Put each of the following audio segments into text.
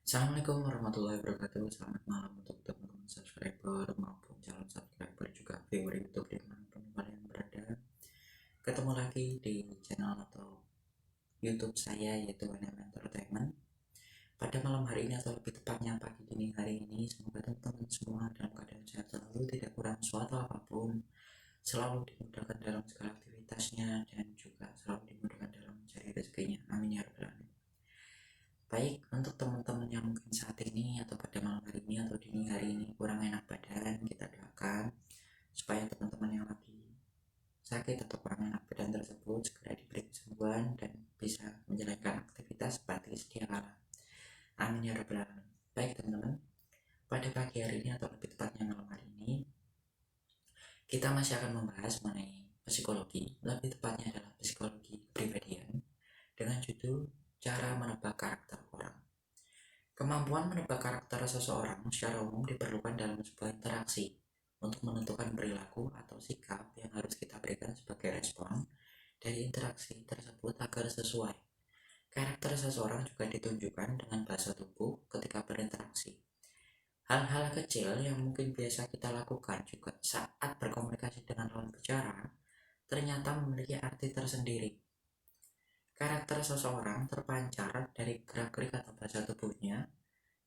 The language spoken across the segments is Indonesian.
Assalamualaikum warahmatullahi wabarakatuh. Selamat malam untuk teman-teman subscriber maupun calon subscriber juga viewer YouTube dimanapun kalian berada. Ketemu lagi di channel atau YouTube saya yaitu NM Entertainment. Pada malam hari ini atau lebih tepatnya pagi dini hari ini, semoga teman-teman semua dalam keadaan sehat selalu, tidak kurang suatu apapun, selalu dimudahkan dalam segala aktivitasnya dan juga selalu dimudahkan dalam mencari rezekinya. Amin ya rabbal alamin. Baik, untuk teman-teman yang mungkin saat ini atau pada malam hari ini atau dini hari ini kurang enak badan, kita doakan supaya teman-teman yang lagi sakit atau kurang enak badan tersebut segera diberi kesembuhan dan bisa menjalankan aktivitas seperti sedia kala. Amin ya rabbal alamin. Baik teman-teman, pada pagi hari ini atau lebih tepatnya malam hari ini, kita masih akan membahas mengenai psikologi, lebih tepatnya adalah psikologi kepribadian dengan judul cara menebak karakter orang. Kemampuan menebak karakter seseorang secara umum diperlukan dalam sebuah interaksi untuk menentukan perilaku atau sikap yang harus kita berikan sebagai respon dari interaksi tersebut agar sesuai. Karakter seseorang juga ditunjukkan dengan bahasa tubuh ketika berinteraksi. Hal-hal kecil yang mungkin biasa kita lakukan juga saat berkomunikasi dengan lawan bicara ternyata memiliki arti tersendiri. Karakter seseorang terpancar dari gerak-gerik atau bahasa tubuhnya,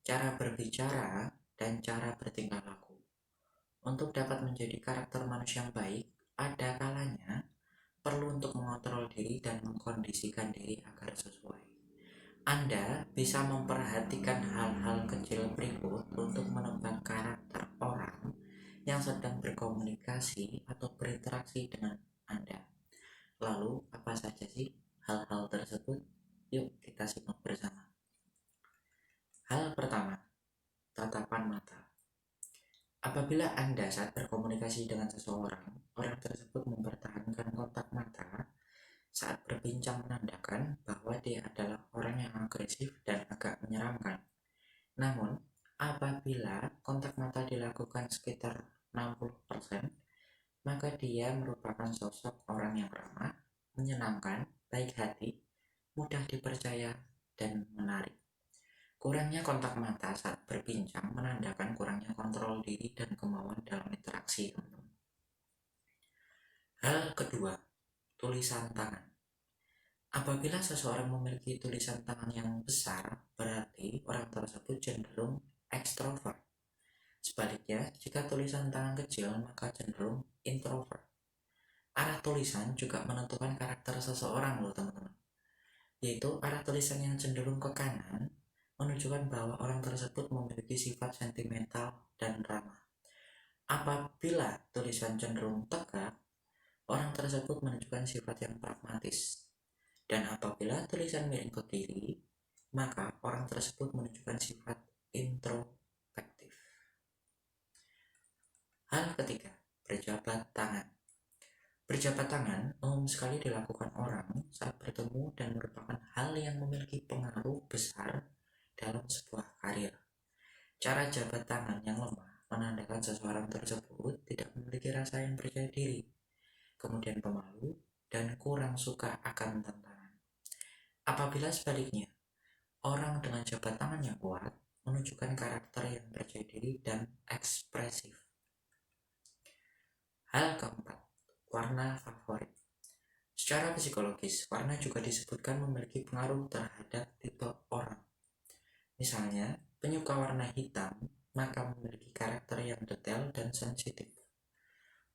cara berbicara, dan cara bertingkah laku. Untuk dapat menjadi karakter manusia yang baik, ada kalanya perlu untuk mengontrol diri dan mengkondisikan diri agar sesuai. Anda bisa memperhatikan hal-hal kecil berikut untuk menebak karakter orang yang sedang berkomunikasi atau berinteraksi dengan Anda. Lalu, apa saja sih hal-hal tersebut? Yuk kita simak bersama. Hal pertama, tatapan mata. Apabila Anda saat berkomunikasi dengan seseorang, orang tersebut mempertahankan kontak mata saat berbincang menandakan bahwa dia adalah orang yang agresif dan agak menyeramkan. Namun, apabila kontak mata dilakukan sekitar 60%, maka dia merupakan sosok orang yang ramah, menyenangkan, baik hati, mudah dipercaya, dan menarik. Kurangnya kontak mata saat berbincang menandakan kurangnya kontrol diri dan kemauan dalam interaksi, teman-teman. Hal kedua, tulisan tangan. Apabila seseorang memiliki tulisan tangan yang besar, berarti orang tersebut cenderung ekstrovert. Sebaliknya, jika tulisan tangan kecil, maka cenderung introvert. Arah tulisan juga menentukan karakter seseorang loh teman-teman. Yaitu arah tulisan yang cenderung ke kanan menunjukkan bahwa orang tersebut memiliki sifat sentimental dan ramah. Apabila tulisan cenderung tegak, orang tersebut menunjukkan sifat yang pragmatis. Dan apabila tulisan miring ke kiri, maka orang tersebut menunjukkan sifat introspektif. Hal ketiga, berjabat tangan. Berjabat tangan umum sekali dilakukan orang saat bertemu dan merupakan hal yang memiliki pengaruh besar dalam sebuah karir. Cara jabat tangan yang lemah menandakan seseorang tersebut tidak memiliki rasa yang percaya diri, kemudian pemalu, dan kurang suka akan tantangan. Apabila sebaliknya, orang dengan jabat tangan yang kuat menunjukkan karakter yang percaya diri dan ekspresif. Hal keempat, warna favorit. Secara psikologis, warna juga disebutkan memiliki pengaruh terhadap tipe orang. Misalnya, penyuka warna hitam maka memiliki karakter yang detail dan sensitif.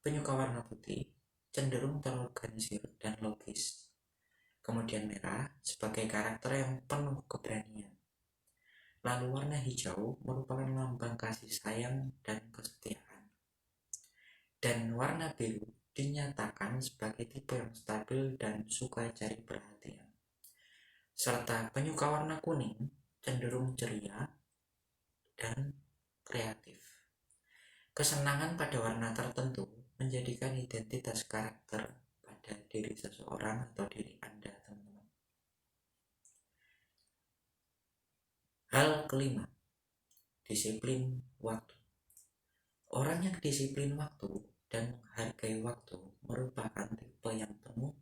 Penyuka warna putih cenderung terorganisir dan logis. Kemudian merah sebagai karakter yang penuh keberanian. Lalu warna hijau merupakan lambang kasih sayang dan kesetiaan. Dan warna biru dinyatakan sebagai tipe yang stabil dan suka cari perhatian. Serta penyuka warna kuning cenderung ceria dan kreatif. Kesenangan pada warna tertentu menjadikan identitas karakter pada diri seseorang atau diri Anda, teman-teman. Hal kelima, disiplin waktu. Orang yang disiplin waktu dan menghargai waktu merupakan tipe yang penuh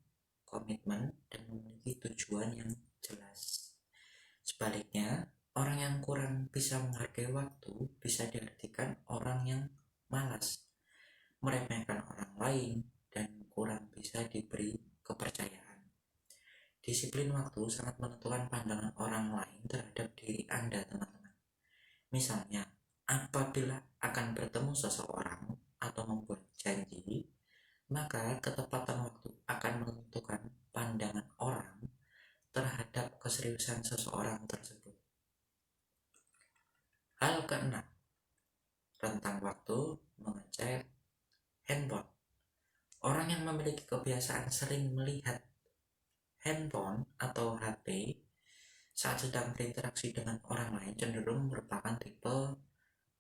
komitmen dan memiliki tujuan yang jelas. Sebaliknya, Orang yang kurang bisa menghargai waktu bisa diartikan orang yang malas, meremehkan orang lain, dan kurang bisa diberi kepercayaan. Disiplin waktu sangat menentukan pandangan orang lain terhadap diri Anda, teman-teman. Misalnya, apabila akan bertemu seseorang atau membuat janji, maka ketepatan waktu akan menentukan pandangan orang terhadap keseriusan seseorang tersebut. Hal keenam, rentang waktu mengecek handphone. Orang yang memiliki kebiasaan sering melihat handphone atau HP saat sedang berinteraksi dengan orang lain cenderung merupakan tipe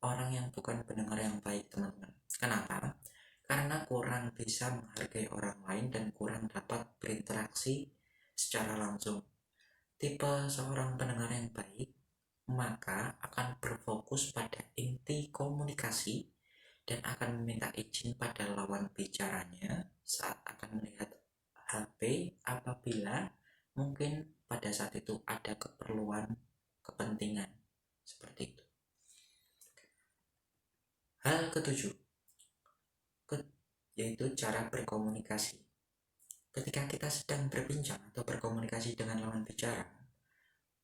orang yang bukan pendengar yang baik, teman-teman. Kenapa? Karena kurang bisa menghargai orang lain dan kurang dapat berinteraksi secara langsung. Tipe seorang pendengar yang baik maka akan berfokus pada inti komunikasi dan akan meminta izin pada lawan bicaranya saat akan melihat HP apabila mungkin pada saat itu ada keperluan kepentingan seperti itu. Hal ketujuh, yaitu cara berkomunikasi. Ketika kita sedang berbincang atau berkomunikasi dengan lawan bicara,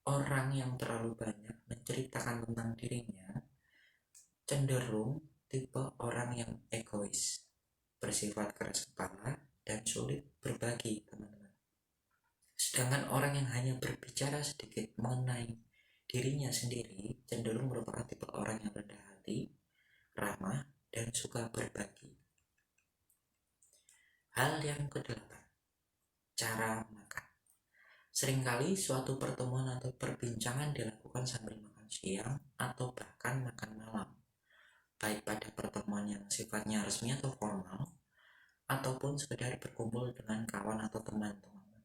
orang yang terlalu banyak menceritakan tentang dirinya cenderung tipe orang yang egois, bersifat keras kepala, dan sulit berbagi, teman-teman. Sedangkan orang yang hanya berbicara sedikit mengenai dirinya sendiri cenderung merupakan tipe orang yang rendah hati, ramah, dan suka berbagi. Hal yang kedelapan, cara makan. Seringkali suatu pertemuan atau perbincangan dilakukan sambil makan siang atau bahkan makan malam, baik pada pertemuan yang sifatnya resmi atau formal, ataupun sekedar berkumpul dengan kawan atau teman-teman.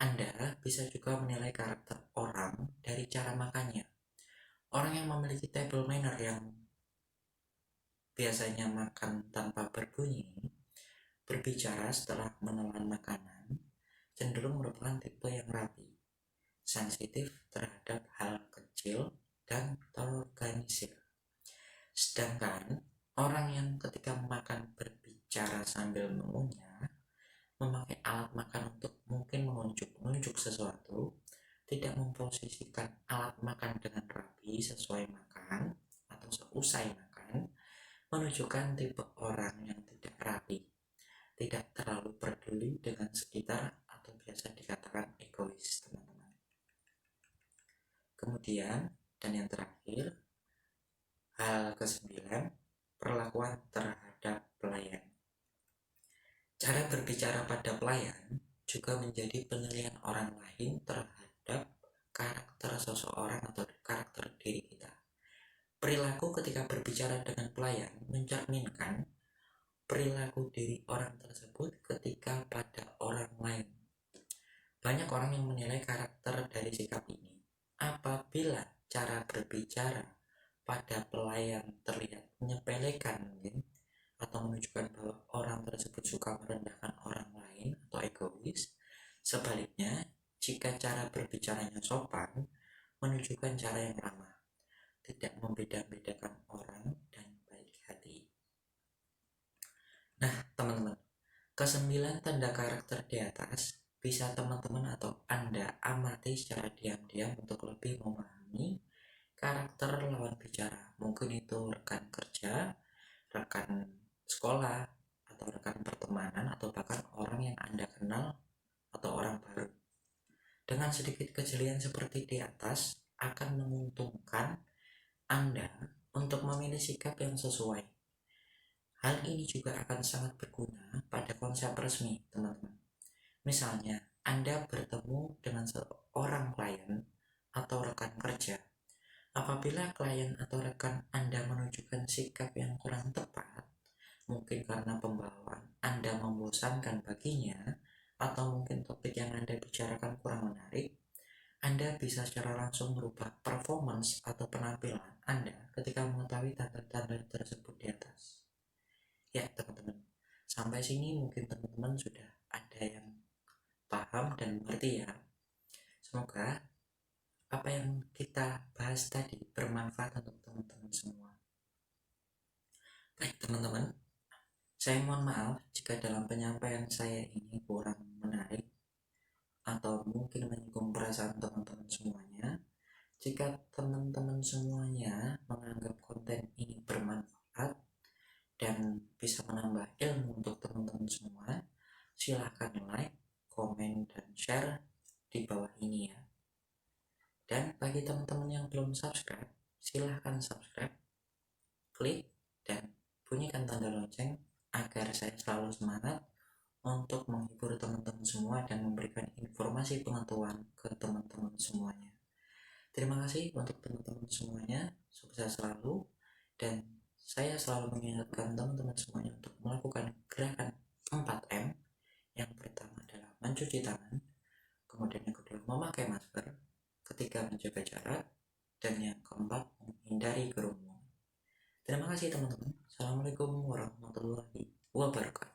Anda bisa juga menilai karakter orang dari cara makannya. Orang yang memiliki table manner yang biasanya makan tanpa berbunyi, berbicara setelah menelan makanan, cenderung merupakan tipe yang rapi, sensitif terhadap hal kecil, dan terorganisir. Sedangkan orang yang ketika makan berbicara sambil mengunyah, memakai alat makan untuk mungkin menunjuk sesuatu, tidak memposisikan alat makan dengan rapi sesuai makan atau seusai makan, menunjukkan tipe orang yang tidak rapi, tidak terlalu peduli dengan sekitar atau biasa dikatakan egois, teman-teman. Kemudian, dan yang terakhir, hal ke-9, perlakuan terhadap pelayan. Cara berbicara pada pelayan juga menjadi penilaian orang lain terhadap karakter seseorang atau karakter diri kita. Perilaku ketika berbicara dengan pelayan mencerminkan perilaku diri orang tersebut ketika pada orang lain. Banyak orang yang menilai karakter dari sikap ini. Apabila cara berbicara pada pelayan terlihat menyepelekan mungkin, atau menunjukkan bahwa orang tersebut suka merendahkan orang lain atau egois. Sebaliknya, jika cara berbicaranya sopan, menunjukkan cara yang ramah, tidak membeda-bedakan orang, dan baik hati. Nah, teman-teman, ke-9 tanda karakter di atas bisa teman-teman atau Anda amati secara diam-diam untuk lebih memahami karakter lawan bicara. Mungkin itu rekan kerja, rekan sekolah, atau rekan pertemanan, atau bahkan orang yang Anda kenal atau orang baru. Dengan sedikit kejelian seperti di atas akan menguntungkan Anda untuk memilih sikap yang sesuai. Hal ini juga akan sangat berguna pada konsep resmi, teman-teman. Misalnya, Anda bertemu dengan seorang klien atau rekan kerja. Apabila klien atau rekan Anda menunjukkan sikap yang kurang tepat, mungkin karena pembawaan Anda membosankan baginya, atau mungkin topik yang Anda bicarakan kurang menarik, Anda bisa secara langsung merubah performance atau penampilan Anda ketika mengetahui tanda-tanda tersebut di atas. Ya, teman-teman, sampai sini mungkin teman-teman sudah ada yang paham dan mengerti ya. Semoga apa yang kita bahas tadi bermanfaat untuk teman-teman semua. Baik teman-teman, saya mohon maaf jika dalam penyampaian saya ini kurang menarik atau mungkin menyinggung perasaan teman-teman semuanya. Jika teman-teman semuanya menganggap konten ini bermanfaat dan bisa menambah ilmu untuk teman-teman semua, silahkan like, komen, dan share di bawah ini ya. Dan bagi teman-teman yang belum subscribe, silahkan subscribe, klik, dan bunyikan tanda lonceng agar saya selalu semangat untuk menghibur teman-teman semua dan memberikan informasi pengetahuan ke teman-teman semuanya. Terima kasih untuk teman-teman semuanya, sukses selalu, dan saya selalu mengingatkan teman-teman semuanya untuk melakukan gerakan 4M. Yang pertama adalah mencuci tangan, kemudian yang kedua memakai masker, ketiga menjaga jarak, dan yang keempat menghindari kerumun. Terima kasih teman-teman. Assalamualaikum warahmatullahi wabarakatuh.